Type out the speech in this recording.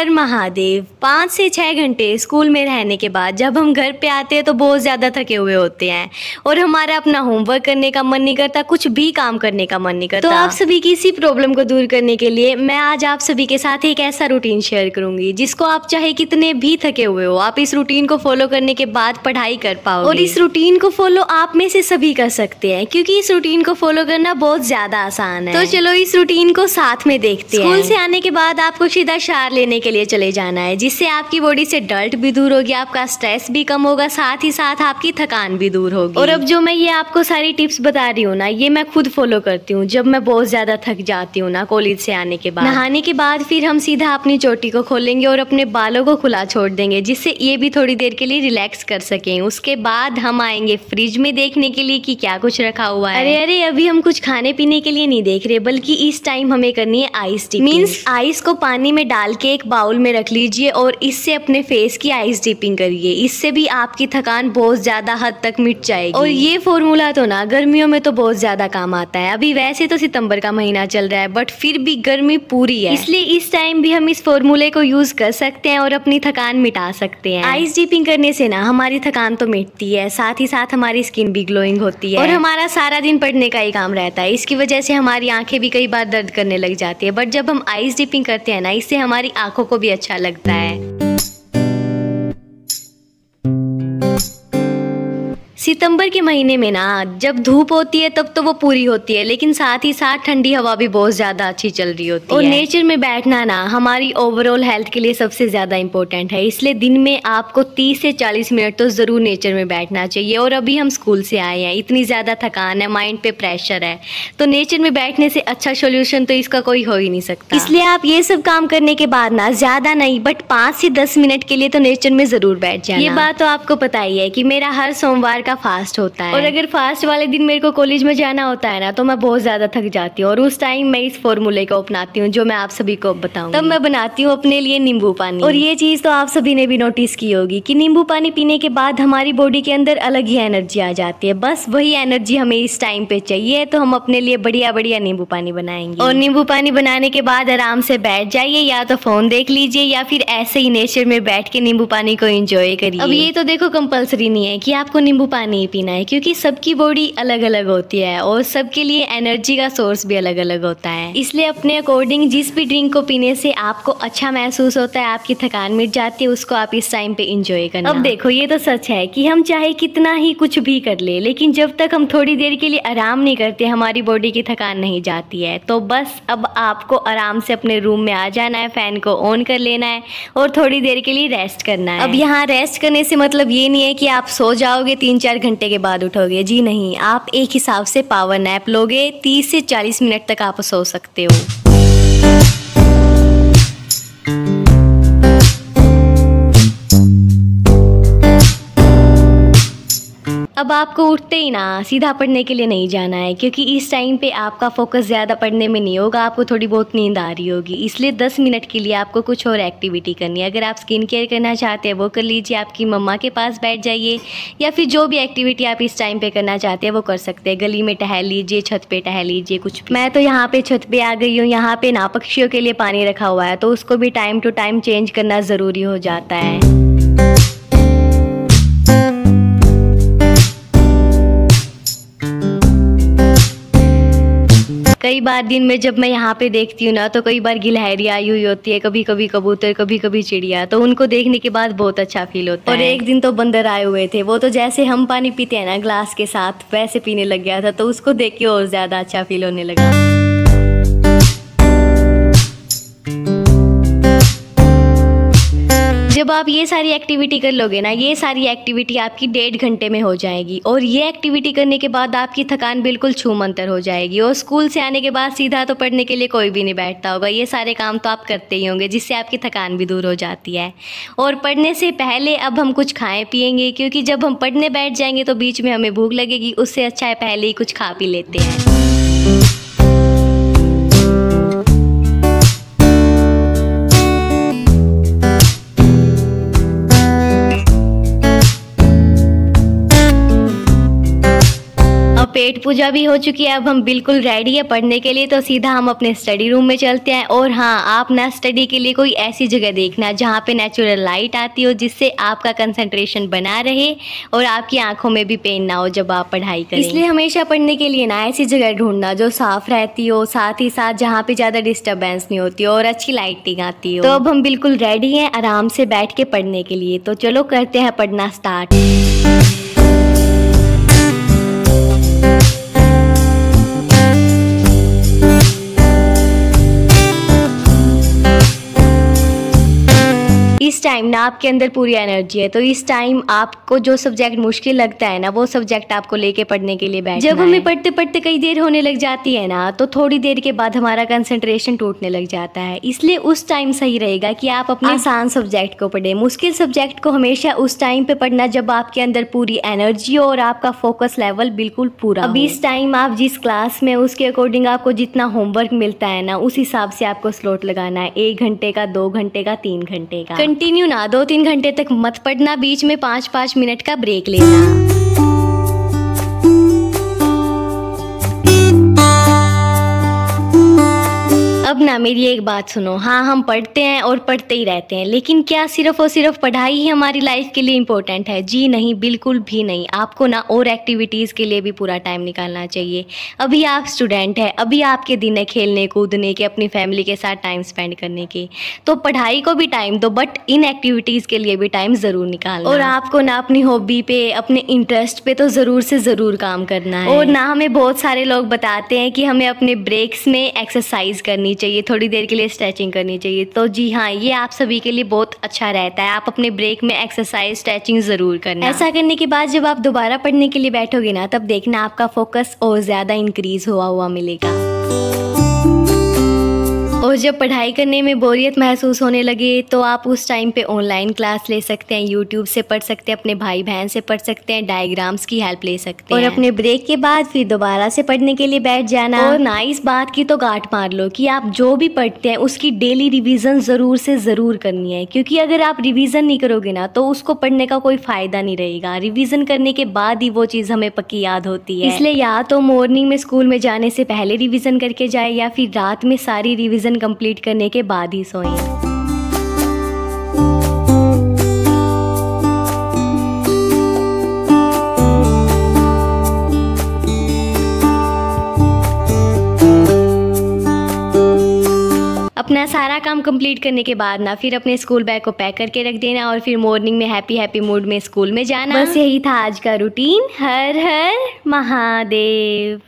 हर महादेव। 5 से 6 घंटे स्कूल में रहने के बाद जब हम घर पे आते हैं तो बहुत ज़्यादा थके हुए होते हैं और हमारा अपना होमवर्क करने का मन नहीं करता, कुछ भी काम करने का मन नहीं करता। तो आप सभी की इसी प्रॉब्लम को दूर करने के लिए मैं आज आप सभी के साथ एक ऐसा रूटीन शेयर करूंगी जिसको आप चाहे कितने भी थके हुए हो, आप इस रूटीन को फॉलो करने के बाद पढ़ाई कर पाओगे। और इस रूटीन को फॉलो आप में से सभी कर सकते हैं क्योंकि इस रूटीन को फॉलो करना बहुत ज्यादा आसान है। तो चलो इस रूटीन को साथ में देखते हैं। स्कूल से आने के बाद आपको सीधा शावर लेने के लिए चले जाना है, जिससे आपकी बॉडी से डर्ट भी दूर होगी, आपका स्ट्रेस भी कम होगा, साथ ही साथ आपकी थकान भी दूर होगी। और अब जो मैं ये आपको सारी टिप्स बता रही हूँ ना, ये मैं खुद फॉलो करती हूँ जब मैं बहुत ज्यादा थक जाती हूँ ना कॉलेज से आने के बाद। नहाने के बाद फिर हम सीधा अपनी चोटी को खोलेंगे और अपने बालों को खुला छोड़ देंगे, जिससे ये भी थोड़ी देर के लिए रिलैक्स कर सकें। उसके बाद हम आएंगे फ्रिज में देखने के लिए कि क्या कुछ रखा हुआ है। अरे अभी हम कुछ खाने पीने के लिए नहीं देख रहे, बल्कि इस टाइम हमें करनी है आइस डिपिंग। मीन्स आइस को पानी में डाल के एक बाउल में रख लीजिए और इससे अपने फेस की आइस डिपिंग करिए। इससे भी आपकी थकान बहुत ज्यादा हद तक मिट जाएगी। और ये फॉर्मूला तो ना गर्मियों में तो बहुत ज्यादा काम आता है। अभी वैसे तो सितंबर का महीना चल रहा है, बट फिर भी गर्मी पूरी है, इसलिए इस टाइम भी हम इस फॉर्मूले को यूज कर सकते हैं और अपनी थकान मिटा सकते हैं। आइस डिपिंग करने से ना हमारी थकान तो मिटती है, साथ ही साथ हमारी स्किन भी ग्लोइंग होती है और हमारा सारा दिन पढ़ने का ही काम रहता है। इसकी वजह से हमारी आंखें भी कई बार दर्द करने लग जाती है, बट जब हम आइस डिपिंग करते हैं ना, इससे हमारी आंखों को भी अच्छा लगता है। सितंबर के महीने में ना जब धूप होती है तब तो वो पूरी होती है, लेकिन साथ ही साथ ठंडी हवा भी बहुत ज्यादा अच्छी चल रही होती है। और नेचर में बैठना ना हमारी ओवरऑल हेल्थ के लिए सबसे ज्यादा इम्पोर्टेंट है, इसलिए दिन में आपको 30 से 40 मिनट तो जरूर नेचर में बैठना चाहिए। और अभी हम स्कूल से आए हैं, इतनी ज्यादा थकान है, माइंड पे प्रेशर है, तो नेचर में बैठने से अच्छा सोल्यूशन तो इसका कोई हो ही नहीं सकता। इसलिए आप ये सब काम करने के बाद ना ज्यादा नहीं बट 5 से 10 मिनट के लिए तो नेचर में जरूर बैठ जाना। ये बात तो आपको पता ही है कि मेरा हर सोमवार का फास्ट होता है, और अगर फास्ट वाले दिन मेरे को कॉलेज में जाना होता है ना तो मैं बहुत ज्यादा थक जाती हूँ, और उस टाइम मैं इस फॉर्मूले को अपनाती हूँ जो मैं आप सभी को बताऊंगी। तब मैं बनाती हूँ अपने लिए नींबू पानी। और ये चीज तो आप सभी ने भी नोटिस की होगी कि नींबू पानी पीने के बाद हमारी बॉडी के अंदर अलग ही एनर्जी आ जाती है। बस वही एनर्जी हमें इस टाइम पे चाहिए, तो हम अपने लिए बढ़िया बढ़िया नींबू पानी बनाएंगे। और नींबू पानी बनाने के बाद आराम से बैठ जाइए, या तो फोन देख लीजिए या फिर ऐसे ही नेचर में बैठ के नींबू पानी को एंजॉय करिए। अब ये तो देखो कंपल्सरी नहीं है कि आपको नींबू पानी ही पीना है, क्योंकि सबकी बॉडी अलग अलग होती है और सबके लिए एनर्जी का सोर्स भी अलग अलग होता है। इसलिए अपने अकॉर्डिंग जिस भी ड्रिंक को पीने से आपको अच्छा महसूस होता है, आपकी थकान मिट जाती है, उसको आप इस टाइम पे एंजॉय करना। अब देखो ये तो सच है कि हम चाहे कितना ही कुछ भी कर ले, लेकिन जब तक हम थोड़ी देर के लिए आराम नहीं करते हमारी बॉडी की थकान नहीं जाती है। तो बस अब आपको आराम से अपने रूम में आ जाना है, फैन को ऑन कर लेना है और थोड़ी देर के लिए रेस्ट करना है। अब यहाँ रेस्ट करने से मतलब ये नहीं है कि आप सो जाओगे 3-4 घंटे के बाद उठोगे, जी नहीं, आप एक हिसाब से पावर नैप लोगे। 30 से 40 मिनट तक आप सो सकते हो। अब आपको उठते ही ना सीधा पढ़ने के लिए नहीं जाना है, क्योंकि इस टाइम पे आपका फोकस ज़्यादा पढ़ने में नहीं होगा, आपको थोड़ी बहुत नींद आ रही होगी। इसलिए 10 मिनट के लिए आपको कुछ और एक्टिविटी करनी है। अगर आप स्किन केयर करना चाहते हैं वो कर लीजिए, आपकी मम्मा के पास बैठ जाइए, या फिर जो भी एक्टिविटी आप इस टाइम पे करना चाहते हैं वो कर सकते हैं। गली में टहल लीजिए, छत पे टहल लीजिए, कुछ भी। मैं तो यहाँ पे छत पे आ गई हूँ। यहाँ पे ना पक्षियों के लिए पानी रखा हुआ है, तो उसको भी टाइम टू टाइम चेंज करना ज़रूरी हो जाता है। कई बार दिन में जब मैं यहाँ पे देखती हूँ ना, तो कई बार गिलहरी आई हुई होती है, कभी कभी कबूतर, कभी कभी चिड़िया, तो उनको देखने के बाद बहुत अच्छा फील होता है। और एक दिन तो बंदर आए हुए थे, वो तो जैसे हम पानी पीते हैं ना ग्लास के साथ, वैसे पीने लग गया था, तो उसको देख के और ज्यादा अच्छा फील होने लगा। जब आप ये सारी एक्टिविटी कर लोगे ना, ये सारी एक्टिविटी आपकी 1.5 घंटे में हो जाएगी, और ये एक्टिविटी करने के बाद आपकी थकान बिल्कुल छूमंतर हो जाएगी। और स्कूल से आने के बाद सीधा तो पढ़ने के लिए कोई भी नहीं बैठता होगा, ये सारे काम तो आप करते ही होंगे, जिससे आपकी थकान भी दूर हो जाती है। और पढ़ने से पहले अब हम कुछ खाएं पिएंगे, क्योंकि जब हम पढ़ने बैठ जाएंगे तो बीच में हमें भूख लगेगी, उससे अच्छा है पहले ही कुछ खा पी लेते हैं। पेट पूजा भी हो चुकी है, अब हम बिल्कुल रेडी है पढ़ने के लिए। तो सीधा हम अपने स्टडी रूम में चलते हैं। और हाँ, आप ना स्टडी के लिए कोई ऐसी जगह देखना जहाँ पे नेचुरल लाइट आती हो, जिससे आपका कंसंट्रेशन बना रहे और आपकी आंखों में भी पेन ना हो जब आप पढ़ाई करें। इसलिए हमेशा पढ़ने के लिए ना ऐसी जगह ढूंढना जो साफ रहती हो, साथ ही साथ जहाँ पे ज़्यादा डिस्टर्बेंस नहीं होती और अच्छी लाइटिंग आती हो। तो अब हम बिल्कुल रेडी हैं आराम से बैठ के पढ़ने के लिए। तो चलो करते हैं पढ़ना स्टार्ट। इस टाइम ना आपके अंदर पूरी एनर्जी है, तो इस टाइम आपको जो सब्जेक्ट मुश्किल लगता है ना, वो सब्जेक्ट आपको लेके पढ़ने के लिए बैठना है। जब हमें पढ़ते पढ़ते कई देर होने लग जाती है ना, तो थोड़ी देर के बाद हमारा कंसंट्रेशन टूटने लग जाता है। इसलिए उस टाइम सही रहेगा कि आप अपने आसान सब्जेक्ट को पढ़ें। मुश्किल सब्जेक्ट को हमेशा उस टाइम पे पढ़ना जब आपके अंदर पूरी एनर्जी हो और आपका फोकस लेवल बिल्कुल पूरा। अब इस टाइम आप जिस क्लास में, उसके अकॉर्डिंग आपको जितना होमवर्क मिलता है ना, उस हिसाब से आपको स्लॉट लगाना है। 1 घंटे का, 2 घंटे का, 3 घंटे का। कंटिन्यू ना 2-3 घंटे तक मत पढ़ना, बीच में 5-5 मिनट का ब्रेक लेना। अब ना मेरी एक बात सुनो। हाँ, हम पढ़ते हैं और पढ़ते ही रहते हैं, लेकिन क्या सिर्फ और सिर्फ पढ़ाई ही हमारी लाइफ के लिए इम्पोर्टेंट है? जी नहीं, बिल्कुल भी नहीं। आपको ना और एक्टिविटीज़ के लिए भी पूरा टाइम निकालना चाहिए। अभी आप स्टूडेंट हैं, अभी आपके दिन है खेलने कूदने के, अपनी फैमिली के साथ टाइम स्पेंड करने के। तो पढ़ाई को भी टाइम दो, बट इन एक्टिविटीज़ के लिए भी टाइम ज़रूर निकालना। और आपको ना अपनी हॉबी पे, अपने इंटरेस्ट पे तो ज़रूर से ज़रूर काम करना है। और ना हमें बहुत सारे लोग बताते हैं कि हमें अपने ब्रेक्स में एक्सरसाइज करनी चाहिए, थोड़ी देर के लिए स्ट्रेचिंग करनी चाहिए। तो जी हाँ, ये आप सभी के लिए बहुत अच्छा रहता है। आप अपने ब्रेक में एक्सरसाइज, स्ट्रेचिंग जरूर करना। ऐसा करने के बाद जब आप दोबारा पढ़ने के लिए बैठोगे ना, तब देखना आपका फोकस और ज्यादा इंक्रीज हुआ मिलेगा। और जब पढ़ाई करने में बोरियत महसूस होने लगे, तो आप उस टाइम पे ऑनलाइन क्लास ले सकते हैं, यूट्यूब से पढ़ सकते हैं, अपने भाई बहन से पढ़ सकते हैं, डायग्राम्स की हेल्प ले सकते हैं। और अपने ब्रेक के बाद फिर दोबारा से पढ़ने के लिए बैठ जाना। और ना इस बात की तो गांठ मार लो कि आप जो भी पढ़ते हैं उसकी डेली रिवीजन ज़रूर से ज़रूर करनी है, क्योंकि अगर आप रिवीजन नहीं करोगे ना, तो उसको पढ़ने का कोई फ़ायदा नहीं रहेगा। रिवीजन करने के बाद ही वो चीज़ हमें पक्की याद होती है। इसलिए या तो मॉर्निंग में स्कूल में जाने से पहले रिवीजन करके जाए, या फिर रात में सारी रिवीजन कंप्लीट करने के बाद ही सोएं। अपना सारा काम कंप्लीट करने के बाद ना फिर अपने स्कूल बैग को पैक करके रख देना और फिर मॉर्निंग में हैप्पी मूड में स्कूल में जाना। बस यही था आज का रूटीन। हर हर महादेव।